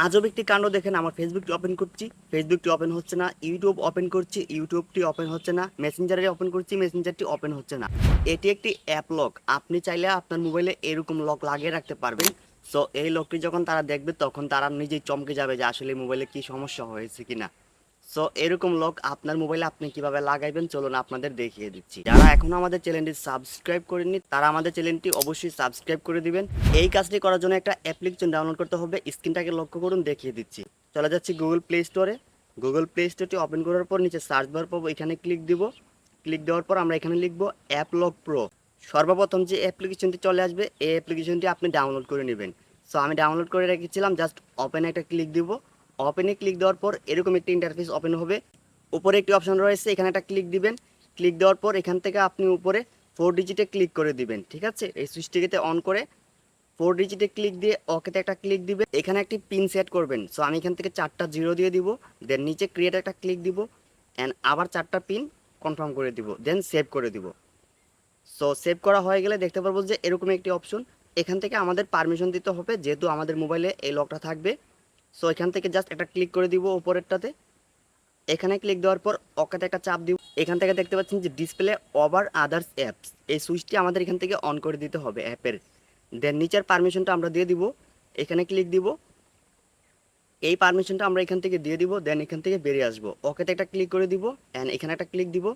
আজব একটি কাণ্ড দেখেন, আমার ফেসবুকটি ওপেন করছি, ফেসবুকটি ওপেন হচ্ছে না। ইউটিউব ওপেন করছি, ইউটিউবটি ওপেন হচ্ছে না। মেসেঞ্জারে ওপেন করছি, মেসেঞ্জারটি ওপেন হচ্ছে না। এটি একটি অ্যাপ লক। আপনি চাইলে আপনার মোবাইলে এরকম লক লাগিয়ে রাখতে পারবেন। সো এই লকটি যখন তারা দেখবে তখন তারা নিজেই চমকে যাবে যে আসলে মোবাইলে কি সমস্যা হয়েছে কিনা। সো এরকম লক আপনার মোবাইলে আপনি কিভাবে লাগাইবেন চলুন আপনাদের দেখিয়ে দিচ্ছি। যারা এখনো আমাদের চ্যানেলটি সাবস্ক্রাইব করেননি তারা আমাদের চ্যানেলটি অবশ্যই সাবস্ক্রাইব করে দিবেন। এই কাজটি করার জন্য একটা অ্যাপ্লিকেশন ডাউনলোড করতে হবে। স্ক্রিনটাকে লক্ষ্য করুন, দেখিয়ে দিচ্ছি। চলে যাচ্ছি গুগল প্লে স্টোরে। গুগল প্লে স্টোরটি ওপেন করার পর নিচে সার্চ বার পাবো, এখানে ক্লিক দিব। ক্লিক দেওয়ার পর আমরা এখানে লিখবো অ্যাপ লক প্রো। সর্বপ্রথম যে অ্যাপ্লিকেশনটি চলে আসবে এই অ্যাপ্লিকেশনটি আপনি ডাউনলোড করে নেবেন। সো আমি ডাউনলোড করে রেখেছিলাম, জাস্ট ওপেনে একটা ক্লিক দিব। ওপেনে ক্লিক দেওয়ার পর এরকম একটি ইন্টারফেস ওপেন হবে। উপরে একটি অপশন রয়েছে, এখানে একটা ক্লিক দিবেন। ক্লিক দেওয়ার পর এখান থেকে আপনি উপরে 4 ডিজিটে ক্লিক করে দিবেন। ঠিক আছে, এই সুইচটিকে অন করে 4 ডিজিটে ক্লিক দিয়ে ওকেতে একটা ক্লিক দিবে। এখানে একটি পিন সেট করবেন। সো আমি এখান থেকে 4টা জিরো দিয়ে দিব। দেন নিচে ক্রিয়েট একটা ক্লিক দিব অ্যান্ড আবার 4টা পিন কনফার্ম করে দিব, দেন সেভ করে দিব। সো সেভ করা হয়ে গেলে দেখতে পারবো যে এরকম একটি অপশন। এখান থেকে আমাদের পারমিশন দিতে হবে, যেহেতু আমাদের মোবাইলে এই লকটা থাকবে। সো এখান থেকে জাস্ট একটা ক্লিক করে দিব উপরেরটাতে। এখানে ক্লিক দেওয়ার পর ওকেতে একটা চাপ দিব। এখান থেকে দেখতে পাচ্ছেন যে ডিসপ্লে ওভার আদার্স অ্যাপস, এই সুইচটি আমাদের এখান থেকে অন করে দিতে হবে অ্যাপের। দেন নিচের পারমিশনটা আমরা দিয়ে দিব, এখানে ক্লিক দিব। এই পারমিশনটা আমরা এখান থেকে দিয়ে দিব, দেন এখান থেকে বেরিয়ে আসবো। ওকেতে একটা ক্লিক করে দিব অ্যান্ড এখানে একটা ক্লিক দিব,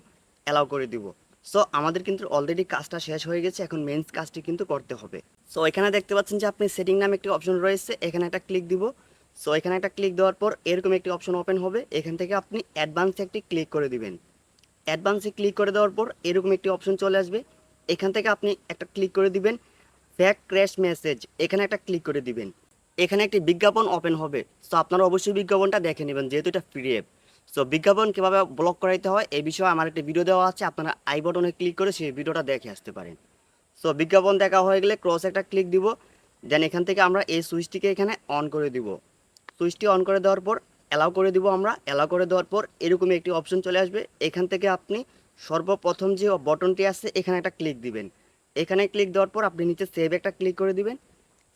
অ্যালাউ করে দিব। সো আমাদের কিন্তু অলরেডি কাজটা শেষ হয়ে গেছে, এখন মেইনস কাজটি কিন্তু করতে হবে। সো এখানে দেখতে পাচ্ছেন যে আপনি সেটিং নামে একটি অপশন রয়েছে, এখানে একটা ক্লিক দিব। সো এখানে একটা ক্লিক দেওয়ার পর এরকম একটি অপশন ওপেন হবে, এখান থেকে আপনি অ্যাডভান্সে একটি ক্লিক করে দিবেন। অ্যাডভান্সে ক্লিক করে দেওয়ার পর এরকম একটি অপশন চলে আসবে, এখান থেকে আপনি একটা ক্লিক করে দিবেন। ফ্যাক ক্র্যাশ মেসেজ, এখানে একটা ক্লিক করে দিবেন। এখানে একটি বিজ্ঞাপন ওপেন হবে। সো আপনারা অবশ্যই বিজ্ঞাপনটা দেখে নেবেন, যেহেতু এটা ফ্রি অ্যাপ। সো বিজ্ঞাপন কীভাবে ব্লক করাইতে হয় এই বিষয়ে আমার একটা ভিডিও দেওয়া আছে, আপনারা আই বটনে ক্লিক করে সেই ভিডিওটা দেখে আসতে পারেন। সো বিজ্ঞাপন দেখা হয়ে গেলে ক্রস একটা ক্লিক দিব। দেন এখান থেকে আমরা এই সুইচটিকে এখানে অন করে দিব। সুইচটি অন করে দেওয়ার পর অ্যালাউ করে দিব। আমরা অ্যালাউ করে দেওয়ার পর এরকমই একটি অপশন চলে আসবে, এখান থেকে আপনি সর্বপ্রথম যে বটনটি আছে এখানে একটা ক্লিক দিবেন। এখানে ক্লিক দেওয়ার পর আপনি নিচে সেভ একটা ক্লিক করে দিবেন।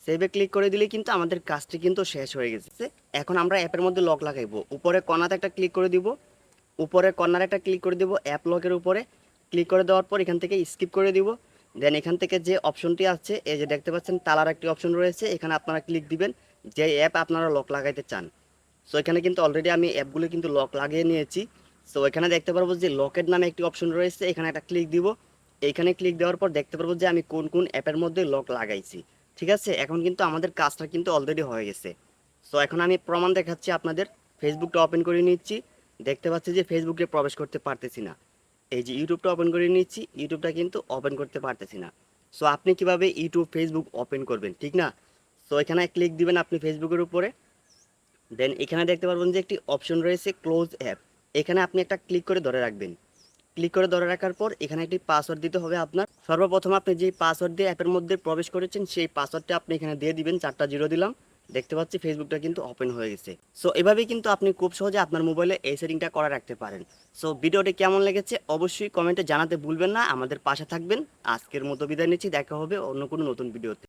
সেভে ক্লিক করে দিলেই কিন্তু আমাদের কাজটি কিন্তু শেষ হয়ে গেছে। এখন আমরা অ্যাপের মধ্যে লক লাগাইবো। উপরে কর্নাতে একটা ক্লিক করে দিব, উপরে কর্নারে একটা ক্লিক করে দিব অ্যাপ লকের উপরে। ক্লিক করে দেওয়ার পর এখান থেকে স্কিপ করে দিব। দেন এখান থেকে যে অপশনটি আছে এই যে দেখতে পাচ্ছেন তালার একটি অপশন রয়েছে, এখানে আপনারা ক্লিক দিবেন যে অ্যাপ আপনারা লক লাগাইতে চান। সো এখানে কিন্তু অলরেডি আমি অ্যাপগুলো কিন্তু লক লাগিয়ে নিয়েছি। সো এখানে দেখতে পারবো যে লকের নামে একটি অপশন রয়েছে, এখানে একটা ক্লিক দিব। এইখানে ক্লিক দেওয়ার পর দেখতে পারবো যে আমি কোন কোন অ্যাপের মধ্যে লক লাগাইছি। ঠিক আছে, এখন কিন্তু আমাদের কাজটা কিন্তু অলরেডি হয়ে গেছে। সো এখন আমি প্রমাণ দেখাচ্ছি আপনাদের। ফেসবুকটা ওপেন করে নিচ্ছি, দেখতে পাচ্ছি যে ফেসবুকে প্রবেশ করতে পারতেছি না। এই যে ইউটিউবটা ওপেন করে নিচ্ছি, ইউটিউবটা কিন্তু ওপেন করতে পারতেছি না। সো আপনি কিভাবে ইউটিউব ফেসবুক ওপেন করবেন, ঠিক না? সো এখানে ক্লিক দিবেন আপনি ফেসবুকের উপরে। দেন এখানে দেখতে পারবেন যে একটি অপশন রয়েছে ক্লোজ অ্যাপ, এখানে আপনি একটা ক্লিক করে ধরে রাখবেন। ক্লিক করে ধরে রাখার পর এখানে একটি পাসওয়ার্ড দিতে হবে আপনার। সর্বপ্রথম আপনি যেই পাসওয়ার্ড দিয়ে অ্যাপের মধ্যে প্রবেশ করেছেন সেই পাসওয়ার্ডটা আপনি এখানে দিয়ে দিবেন। 4টা জিরো দিলাম, দেখতে পাচ্ছি ফেসবুকটা কিন্তু ওপেন হয়ে গেছে। সো এভাবেই কিন্তু আপনি খুব সহজে আপনার মোবাইলে এই সেটিংটা করে রাখতে পারেন। সো ভিডিওটি কেমন লেগেছে অবশ্যই কমেন্টে জানাতে ভুলবেন না, আমাদের পাশে থাকবেন। আজকের মতো বিদায় নিচ্ছি, দেখা হবে অন্য কোনো নতুন ভিডিওতে।